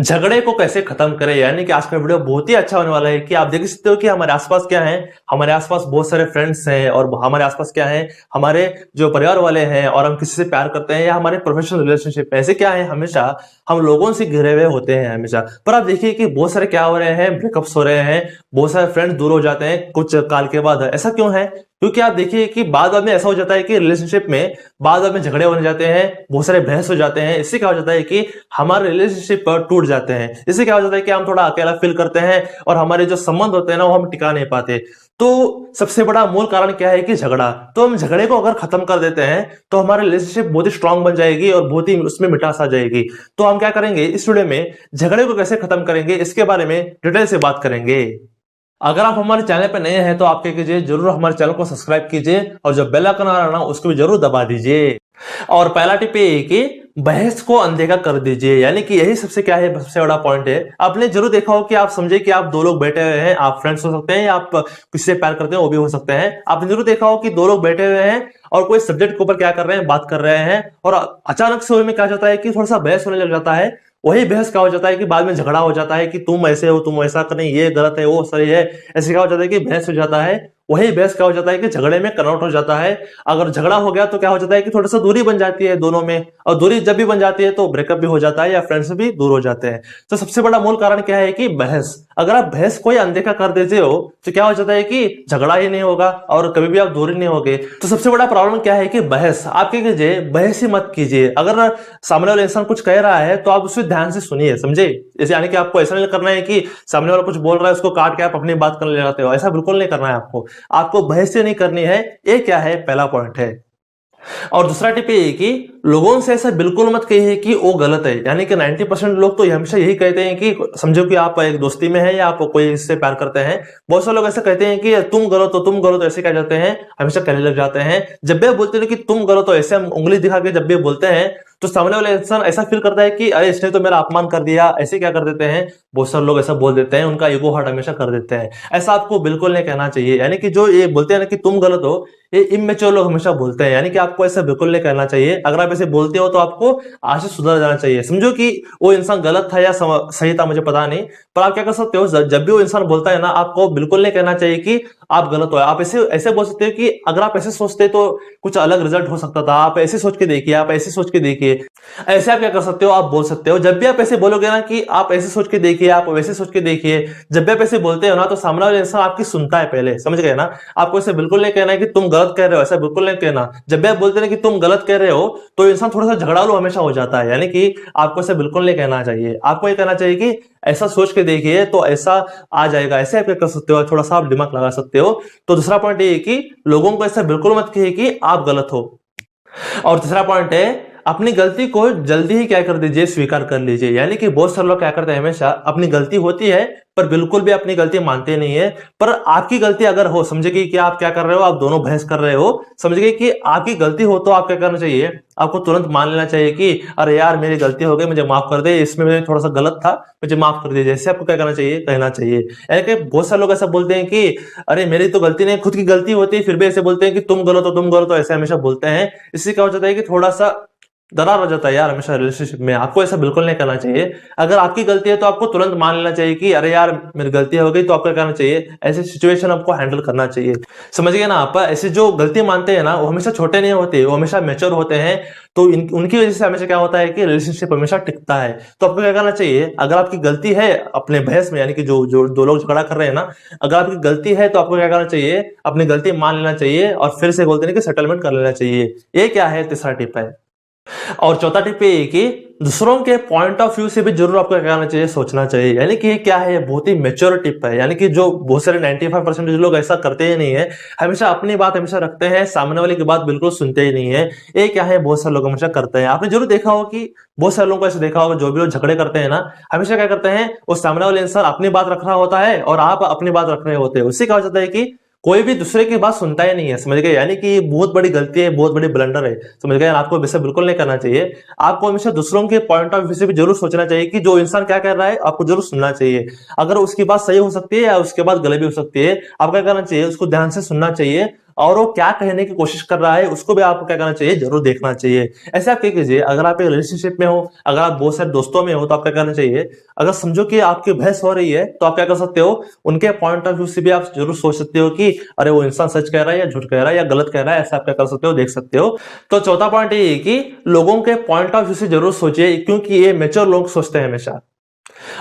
झगड़े को कैसे खत्म करें, यानी कि आज का वीडियो बहुत ही अच्छा होने वाला है। कि आप देख सकते हो कि हमारे आसपास क्या है, हमारे आसपास बहुत सारे फ्रेंड्स हैं और हमारे आसपास क्या है, हमारे जो परिवार वाले हैं और हम किसी से प्यार करते हैं या हमारे प्रोफेशनल रिलेशनशिप ऐसे क्या है, हमेशा हम लोगों से घिरे हुए होते हैं हमेशा। पर आप देखिए कि बहुत सारे क्या हो रहे हैं, ब्रेकअप्स हो रहे हैं, बहुत सारे फ्रेंड्स दूर हो जाते हैं कुछ काल के बाद। ऐसा क्यों है? क्योंकि आप देखिए कि बाद में ऐसा हो जाता है कि रिलेशनशिप में बाद में झगड़े होने जाते हैं, बहुत सारे बहस हो जाते हैं। इससे क्या हो जाता है कि हमारे रिलेशनशिप टूट जाते हैं। इससे क्या हो जाता है कि हम थोड़ा अकेला फील करते हैं और हमारे जो संबंध होते हैं ना वो हम टिका नहीं पाते। तो सबसे बड़ा मूल कारण क्या है कि झगड़ा। तो हम झगड़े को अगर खत्म कर देते हैं तो हमारी रिलेशनशिप बहुत ही स्ट्रांग बन जाएगी और बहुत ही उसमें मिठास आ जाएगी। तो हम क्या करेंगे, इस वीडियो में झगड़े को कैसे खत्म करेंगे इसके बारे में डिटेल से बात करेंगे। अगर आप हमारे चैनल पर नए हैं तो आप क्या कीजिए, जरूर हमारे चैनल को सब्सक्राइब कीजिए और जो बेल आइकन आ रहा है ना उसको भी जरूर दबा दीजिए। और पहला टिप ये है कि बहस को अनदेखा कर दीजिए, यानी कि यही सबसे क्या है, सबसे बड़ा पॉइंट है। आपने जरूर देखा हो कि आप समझे कि आप दो लोग बैठे हुए हैं, आप फ्रेंड्स हो सकते हैं या आप किसी से प्यार करते हैं वो भी हो सकते हैं। आपने जरूर देखा हो कि दो लोग बैठे हुए हैं और कोई सब्जेक्ट के ऊपर क्या कर रहे हैं, बात कर रहे हैं और अचानक से में क्या जाता है कि थोड़ा सा बहस होने लग जाता है। वही बहस क्या हो जाता है कि बाद में झगड़ा हो जाता है कि तुम ऐसे हो, तुम ऐसा करें, ये गलत है, वो सही है। ऐसे क्या हो जाता है कि बहस हो जाता है। वही बहस क्या हो जाता है कि झगड़े में कन्वर्ट हो जाता है। अगर झगड़ा हो गया तो क्या हो जाता है कि थोड़ा सा दूरी बन जाती है दोनों में, और दूरी जब भी बन जाती है तो ब्रेकअप भी हो जाता है या फ्रेंड्स भी दूर हो जाते हैं। तो सबसे बड़ा मूल कारण क्या है कि बहस। अगर आप बहस को ही अनदेखा कर देते हो तो क्या हो जाता है कि झगड़ा ही नहीं होगा और कभी भी आप दूर ही नहीं होगे। तो सबसे बड़ा प्रॉब्लम क्या है कि बहस। आप क्या कीजिए, बहस ही मत कीजिए। अगर सामने वाला इंसान कुछ कह रहा है तो आप उसे ध्यान से सुनिए, समझे। जैसे यानी कि आपको ऐसा नहीं करना है कि सामने वाला कुछ बोल रहा है उसको काट के आप अपनी बात करने लग जाते हो, ऐसा बिल्कुल नहीं करना है आपको। आपको बहस नहीं करनी है। ये क्या है, पहला पॉइंट है। और दूसरा टिप ये है कि लोगों से ऐसा बिल्कुल मत कहिए कि वो गलत है। यानी कि 90% लोग तो हमेशा यही कहते हैं कि समझो कि आप एक दोस्ती में हैं या आप कोई इससे प्यार करते हैं, बहुत सारे लोग ऐसे कहते हैं कि तुम गलत हो, तुम गलत हो, ऐसे कह जाते हैं, हमेशा कहने लग जाते हैं। जब भी आप बोलते हैं कि तुम गलत हो, ऐसे हम उंगली दिखा के जब भी बोलते हैं तो सामने वाला इंसान ऐसा फील करता है कि अरे इसने तो मेरा अपमान कर दिया। ऐसे क्या कर देते हैं, बहुत सारे लोग ऐसा बोल देते हैं, उनका ईगो हर्ट हमेशा कर देते हैं। ऐसा आपको बिल्कुल नहीं कहना चाहिए। यानी कि जो ये बोलते हैं ना कि तुम गलत हो, ये इमेच्योर लोग हमेशा बोलते हैं। यानी कि आपको ऐसा बिल्कुल नहीं कहना चाहिए। अगर आप ऐसे बोलते हो तो आपको आज से सुधर जाना चाहिए। समझो कि वो इंसान गलत था या सही था, मुझे पता नहीं, पर आप क्या कर सकते हो, जब भी वो इंसान बोलता है ना, आपको बिल्कुल नहीं कहना चाहिए कि आप गलत हो। आप ऐसे ऐसे बोल सकते हो कि अगर आप ऐसे सोचते तो कुछ अलग रिजल्ट हो सकता था, आप ऐसे सोच के देखिए, आप ऐसे सोच के देखिए। ऐसे आप क्या कर सकते हो, आप बोल सकते हो। जब भी आप ऐसे बोलोगे ना कि आप ऐसे सोच के देखिए, आप वैसे सोच के देखिए, जब भी आप ऐसे बोलते हो ना तो सामने वाला इंसान आपकी सुनता है पहले, समझ गए ना। आपको ऐसे बिल्कुल नहीं कहना है कि तुम गलत कह रहे हो, ऐसा बिल्कुल नहीं कहना। जब भी आप बोलते हैं कि तुम गलत कह रहे हो तो इंसान थोड़ा सा झगड़ालू हमेशा हो जाता है। यानी कि आपको ऐसा बिल्कुल नहीं कहना चाहिए। आपको ये कहना चाहिए कि ऐसा सोच के देखिए तो ऐसा आ जाएगा। ऐसे आप क्या कर सकते हो, थोड़ा सा आप दिमाग लगा सकते हो। तो दूसरा पॉइंट ये है कि लोगों को ऐसा बिल्कुल मत कहिए कि आप गलत हो। और तीसरा पॉइंट है, अपनी गलती को जल्दी ही क्या कर दीजिए, स्वीकार कर लीजिए। यानी कि बहुत सारे लोग क्या करते हैं, हमेशा अपनी गलती होती है पर बिल्कुल भी अपनी गलती मानते नहीं है। पर आपकी गलती अगर हो, समझे कि आप क्या कर रहे हो, आप दोनों बहस कर रहे हो, समझ गए कि आपकी गलती हो तो आप क्या करना चाहिए, आपको तुरंत मान लेना चाहिए कि अरे यार मेरी गलती हो गई, मुझे माफ कर दे, इसमें मैं थोड़ा सा गलत था, मुझे माफ कर दीजिए। ऐसे आपको क्या करना चाहिए, कहना चाहिए। यानी कि बहुत सारे लोग ऐसा बोलते हैं कि अरे मेरी तो गलती नहीं, खुद की गलती होती है, फिर भी ऐसे बोलते हैं कि तुम गलत हो, तुम गलत हो, ऐसे हमेशा बोलते हैं। इससे क्या हो जाता है कि थोड़ा सा दरार हो जाता है यार हमेशा रिलेशनशिप में। आपको ऐसा बिल्कुल नहीं करना चाहिए। अगर आपकी गलती है तो आपको तुरंत मान लेना चाहिए कि अरे यार मेरी गलती हो गई, तो आपको करना चाहिए, ऐसी सिचुएशन आपको हैंडल करना चाहिए। समझ गए ना आप। ऐसे जो गलती मानते हैं ना वो हमेशा छोटे नहीं होते, वो हमेशा मैच्योर होते हैं। तो उनकी वजह से हमेशा क्या होता है कि रिलेशनशिप हमेशा टिकता है। तो आपको क्या करना चाहिए, अगर आपकी गलती है अपने बहस में, यानी कि जो जो दो लोग झगड़ा कर रहे हैं ना, अगर आपकी गलती है तो आपको क्या करना चाहिए, अपनी गलती मान लेना चाहिए और फिर से बोलते हैं कि सेटलमेंट कर लेना चाहिए। ये क्या है, तीसरा टिप है। और चौथा टिप ये है कि दूसरों के पॉइंट ऑफ व्यू से भी जरूर आपको क्या करना चाहिए, सोचना चाहिए। यानी कि क्या है, बहुत ही मेच्योर टिप है। यानी कि जो बहुत सारे 95% लोग ऐसा करते ही नहीं है, हमेशा अपनी बात हमेशा रखते हैं, सामने वाले की बात बिल्कुल सुनते ही नहीं है। ये क्या है, बहुत सारे लोग हमेशा करते हैं। आपने जरूर देखा हो कि बहुत सारे लोगों को ऐसे देखा होगा, जो भी लोग झगड़े करते हैं ना, हमेशा क्या करते हैं, उस सामने वाले इंसान अपनी बात रख रहा होता है और आप अपनी बात रख रहे होते हैं। उससे क्या हो जाता है कि कोई भी दूसरे की बात सुनता ही नहीं है, समझ गए। यानी कि ये बहुत बड़ी गलती है, बहुत बड़ी ब्लंडर है, समझ गए। आपको वैसे बिल्कुल नहीं करना चाहिए। आपको हमेशा दूसरों के पॉइंट ऑफ व्यू से भी जरूर सोचना चाहिए कि जो इंसान क्या कर रहा है आपको जरूर सुनना चाहिए। अगर उसकी बात सही हो सकती है या उसके बाद गलत भी हो सकती है, आपको क्या करना चाहिए, उसको ध्यान से सुनना चाहिए और वो क्या कहने की कोशिश कर रहा है उसको भी आपको क्या करना चाहिए, जरूर देखना चाहिए। ऐसे आप क्या कीजिए, अगर आप एक रिलेशनशिप में हो, अगर आप बहुत सारे दोस्तों में हो, तो आप क्या करना चाहिए, अगर समझो कि आपकी बहस हो रही है तो आप क्या कर सकते हो, उनके पॉइंट ऑफ व्यू से भी आप जरूर सोच सकते हो कि अरे वो इंसान सच कह रहा है या झूठ कह रहा है या गलत कह रहा है, ऐसा आप क्या कर सकते हो, देख सकते हो। तो चौथा पॉइंट ये है कि लोगों के पॉइंट ऑफ व्यू से जरूर सोचिए, क्योंकि ये मेच्योर लोग सोचते हैं हमेशा।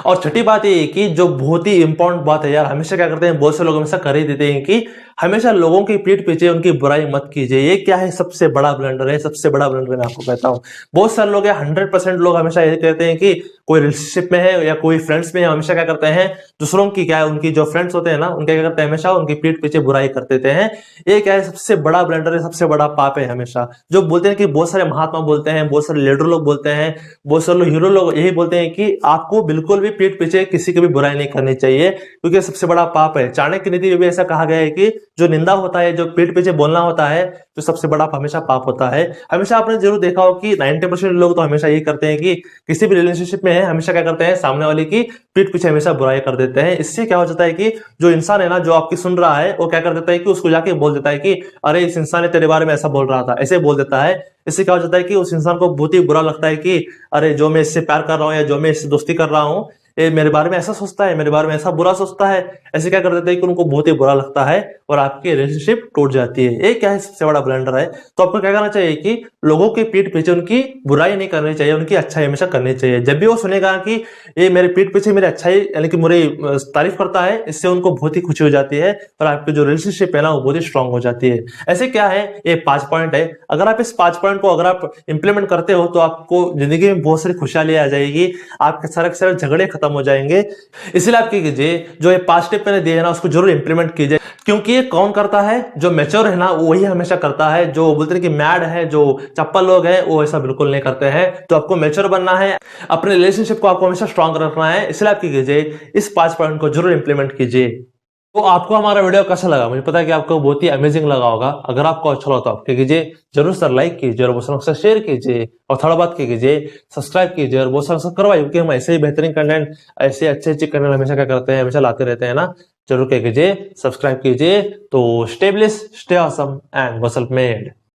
और छठी बात ये है कि जो बहुत ही इंपॉर्टेंट बात है यार, हमेशा क्या करते हैं, बहुत से लोग हमेशा कर ही देते हैं कि हमेशा लोगों की पीठ पीछे उनकी बुराई मत कीजिए। ये क्या है, सबसे बड़ा ब्लंडर है, सबसे बड़ा ब्लंडर मैं आपको कहता हूँ। बहुत सारे लोग 100% लोग हमेशा ये कहते हैं कि कोई रिलेशनशिप में है या कोई फ्रेंड्स में है, हमेशा क्या करते हैं, दूसरों की क्या है, उनकी जो फ्रेंड्स होते हैं ना, उनके क्या करते हैं, हमेशा उनकी पीठ पीछे बुराई कर देते हैं। ये क्या है, सबसे बड़ा ब्लंडर है, सबसे बड़ा पाप है। हमेशा जो बोलते हैं कि बहुत सारे महात्मा बोलते हैं, बहुत सारे लीडर लोग बोलते हैं, बहुत सारे लोग हीरो लोग यही बोलते हैं कि आपको बिल्कुल भी पीठ पीछे किसी की भी बुराई नहीं करनी चाहिए, क्योंकि सबसे बड़ा पाप है। चाणक्य नीति में भी ऐसा कहा गया है कि जो निंदा होता है, जो पीठ पीछे बोलना होता है, जो सबसे बड़ा हमेशा पाप होता है। हमेशा आपने जरूर देखा हो कि 90% लोग तो हमेशा यही करते हैं कि किसी भी रिलेशनशिप में है, हमेशा क्या करते हैं, सामने वाले की पीठ पीछे हमेशा बुराई कर देते हैं। इससे क्या हो जाता है कि जो इंसान है ना, जो आपकी सुन रहा है, वो क्या कर देता है कि उसको जाके बोल देता है कि अरे इस इंसान ने तेरे बारे में ऐसा बोल रहा था, ऐसे बोल देता है। इससे क्या हो जाता है कि उस इंसान को बहुत ही बुरा लगता है कि अरे जो मैं इससे प्यार कर रहा हूं या जो मैं इससे दोस्ती कर रहा हूं, ये मेरे बारे में ऐसा सोचता है, मेरे बारे में ऐसा बुरा सोचता है। ऐसे क्या कर देते हैं कि उनको बहुत ही बुरा लगता है और आपकी रिलेशनशिप टूट जाती है। ये क्या है, सबसे बड़ा ब्लंडर है। तो आपको क्या करना चाहिए कि लोगों की पीठ पीछे उनकी बुराई नहीं करनी चाहिए, उनकी अच्छाई हमेशा करनी चाहिए। जब भी वो सुनेगा कि ये मेरे पीठ पीछे मेरी अच्छाई यानी कि मेरी तारीफ करता है, इससे उनको बहुत ही खुशी हो जाती है और आपकी जो रिलेशनशिप है ना, वो बहुत ही स्ट्रांग हो जाती है। ऐसे क्या है, ये 5 पॉइंट है। अगर आप इस 5 पॉइंट को अगर आप इंप्लीमेंट करते हो तो आपको जिंदगी में बहुत सारी खुशहाली आ जाएगी, आपके सारे झगड़े खत्म हो जाएंगे। इसलिए आप क्या कीजिए, जो ये 5 स्टेप मैंने दिए है ना, उसको जरूर इंप्लीमेंट कीजिए, क्योंकि ये कौन करता है, जो मैच्योर है ना, वही हमेशा करता है। जो बोलते हैं कि मैड है, जो चप्पल लोग हैं, वो ऐसा बिल्कुल नहीं करते हैं। तो आपको मैच्योर बनना है, अपने रिलेशनशिप को आपको हमेशा स्ट्रांग रखना है। इसलिए आप क्या कीजिए, इस 5 पॉइंट को जरूर इंप्लीमेंट कीजिए। तो आपको हमारा वीडियो कैसा लगा, मुझे पता है कि आपको बहुत ही अमेजिंग लगा होगा। अगर आपको अच्छा लगा तो आप क्या कीजिए, जरूर सर लाइक कीजिए और बहुत सारे शेयर कीजिए, और थोड़ा बात कीजिए, सब्सक्राइब कीजिए और बहुत सारा करवाइए, क्योंकि हम ऐसे ही बेहतरीन कंटेंट, ऐसे अच्छे अच्छे कंटेंट हमेशा क्या करते हैं, हमेशा लाते रहते हैं ना। जरूर क्या कीजिए, सब्सक्राइब कीजिए। तो stay blessed, stay awesome and go self made.